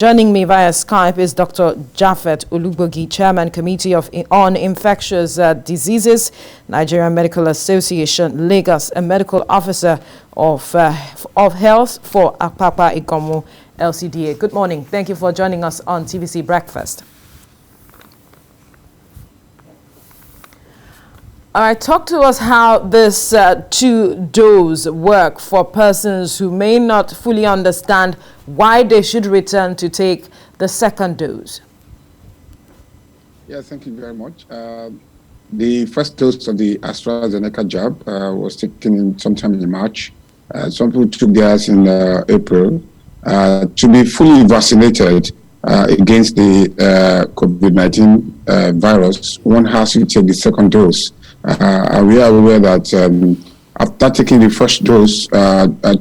Joining me via Skype is Dr. Japhet Olubogi, Chairman Committee on Infectious Diseases, Nigerian Medical Association, Lagos, a medical officer of health for Apapa Ikomu LCDA. Good morning. Thank you for joining us on TVC Breakfast. All right, talk to us how this two-dose work for persons who may not fully understand why they should return to take the second dose. Yeah, thank you very much. The first dose of the AstraZeneca jab was taken sometime in March. Some people took theirs in April. To be fully vaccinated against the COVID-19 virus, one has to take the second dose. We are aware that after taking the first dose,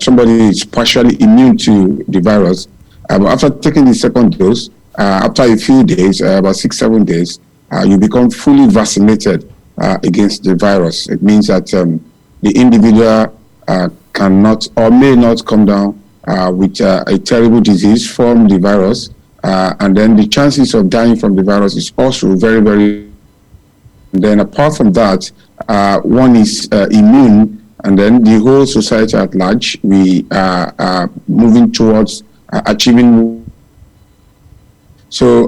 somebody is partially immune to the virus. After taking the second dose, after a few days, about 6-7 days, you become fully vaccinated against the virus. It means that the individual cannot or may not come down with a terrible disease from the virus. And then the chances of dying from the virus is also very, very. And then apart from that, one is immune, and then the whole society at large, we are moving towards achieving. So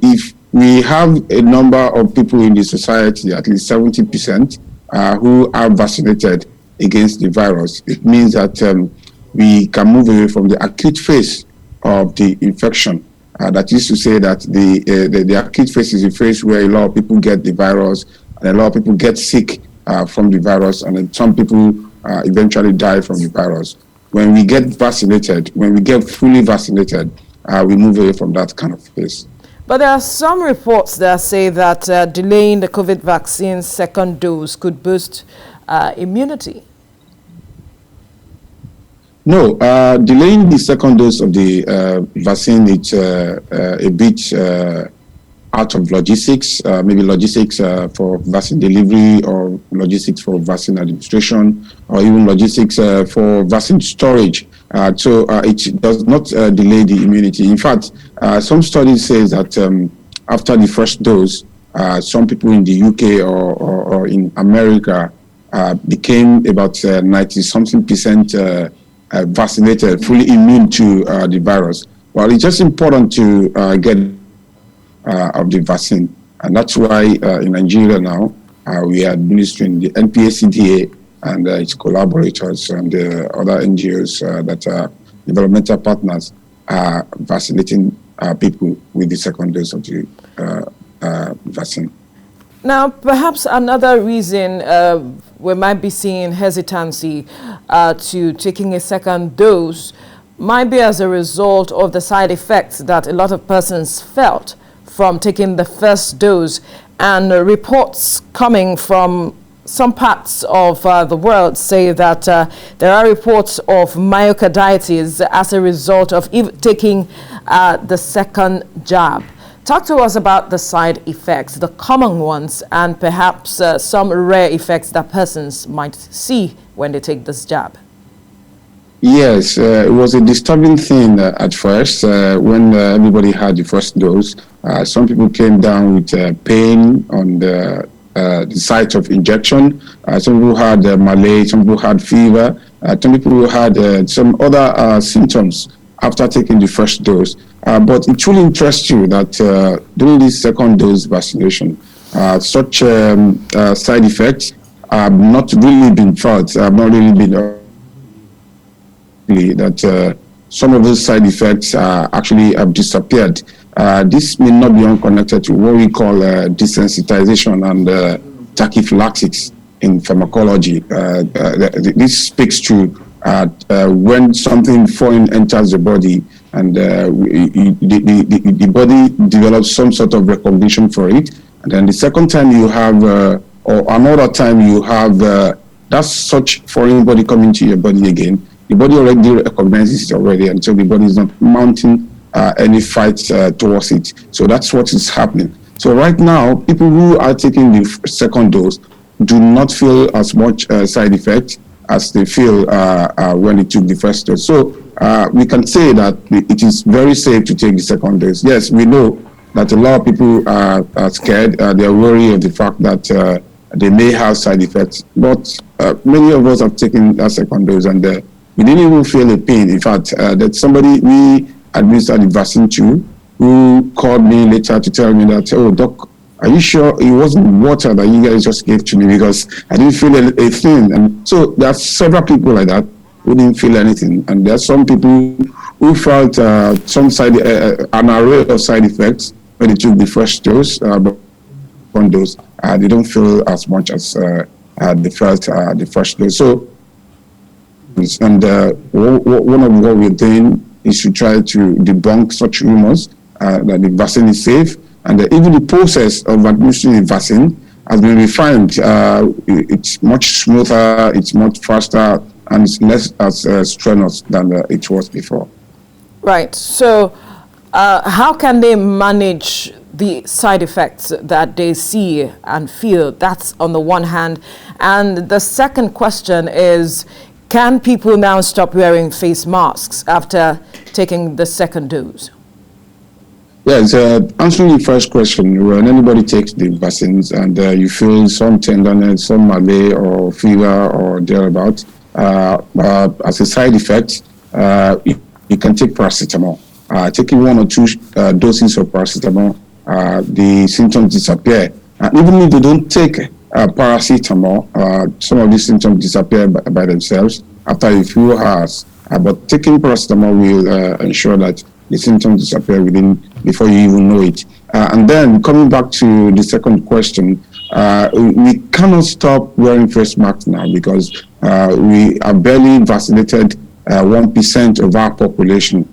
if we have a number of people in the society, at least 70%, who are vaccinated against the virus, it means that we can move away from the acute phase of the infection. That is to say that the acute phase is a phase where a lot of people get the virus, and a lot of people get sick from the virus, and then some people eventually die from the virus. When we get vaccinated, when we get fully vaccinated, we move away from that kind of phase. But there are some reports that say that delaying the COVID vaccine second dose could boost immunity. No, delaying the second dose of the vaccine is a bit out of logistics, maybe logistics for vaccine delivery, or logistics for vaccine administration, or even logistics for vaccine storage. So it does not delay the immunity. In fact, some studies say that after the first dose, some people in the UK or in America became about 90-something% vaccinated, fully immune to the virus. Well, it's just important to get of the vaccine, and that's why in Nigeria now we are administering the NPACDA and its collaborators and other NGOs that are developmental partners are vaccinating people with the second dose of the vaccine. Now, perhaps another reason we might be seeing hesitancy to taking a second dose might be as a result of the side effects that a lot of persons felt from taking the first dose, and reports coming from some parts of the world say that there are reports of myocarditis as a result of taking the second jab. Talk to us about the side effects, the common ones, and perhaps some rare effects that persons might see when they take this jab. Yes, it was a disturbing thing at first when everybody had the first dose. Some people came down with pain on the site of injection. Some people had malaise, some people had fever, some people had some other symptoms after taking the first dose. But it truly interests you that during this second dose vaccination, such side effects have not really been felt, have not really been that some of those side effects actually have disappeared. This may not be unconnected to what we call desensitization and tachyphylaxis in pharmacology. This speaks to when something foreign enters the body, and the body develops some sort of recognition for it, and then the second time you have, or another time you have that such foreign body coming to your body again, the body already recognizes it already, and so the body is not mounting any fight towards it. So that's what is happening. So right now, people who are taking the second dose do not feel as much side effect. as they feel when they took the first dose. So we can say that it is very safe to take the second dose. Yes, we know that a lot of people are scared. They are worried of the fact that they may have side effects. But many of us have taken that second dose, and we didn't even feel a pain. In fact, that somebody we administered the vaccine to, who called me later to tell me that, oh, doc, are you sure it wasn't water that you guys just gave to me, because I didn't feel a thing? And so there are several people like that who didn't feel anything, and there are some people who felt some an array of side effects when they took the first dose, but on dose they don't feel as much as they felt the first dose. So, and one of what we're doing is to try to debunk such rumors that the vaccine is safe. And even the process of administering the vaccine has been refined. It's much smoother, it's much faster, and it's less as strenuous than it was before. Right. So how can they manage the side effects that they see and feel? That's on the one hand. And the second question is, can people now stop wearing face masks after taking the second dose? Yes, answering the first question, when anybody takes the vaccines and you feel some tenderness, some malaise or fever or thereabout, as a side effect, you can take paracetamol. Taking 1 or 2 doses of paracetamol, the symptoms disappear. Even if they don't take paracetamol, some of these symptoms disappear by themselves after a few hours. But taking paracetamol will ensure that the symptoms disappear before you even know it. And then coming back to the second question, we cannot stop wearing face masks now, because we are barely vaccinated 1% of our population.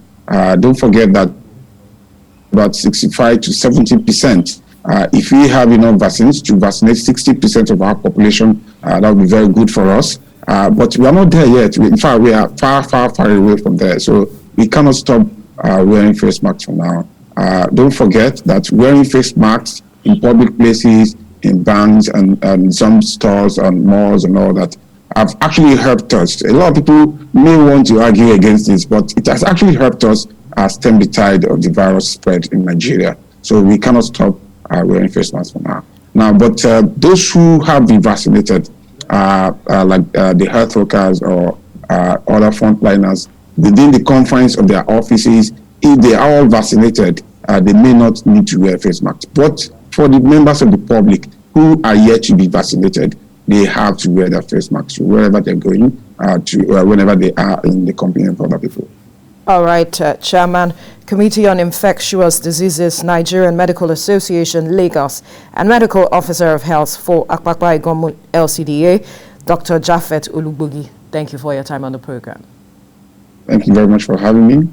Don't forget that about 65 to 70%. If we have enough vaccines to vaccinate 60% of our population, that would be very good for us. But we are not there yet. In fact, we are far, far, far away from there. So we cannot stop wearing face masks for now. Don't forget that wearing face masks in public places, in banks and some stores and malls and all that have actually helped us. A lot of people may want to argue against this, but it has actually helped us stem the tide of the virus spread in Nigeria. So we cannot stop wearing face masks for now. But those who have been vaccinated, like the health workers or other frontliners, within the confines of their offices, if they are all vaccinated, they may not need to wear face masks. But for the members of the public who are yet to be vaccinated, they have to wear their face masks wherever they're going, whenever they are in the company of other people. All right, Chairman, Committee on Infectious Diseases, Nigerian Medical Association, Lagos, and Medical Officer of Health for Akpakpa Igomu LCDA, Dr. Japhet Olugbagi. Thank you for your time on the program. Thank you very much for having me.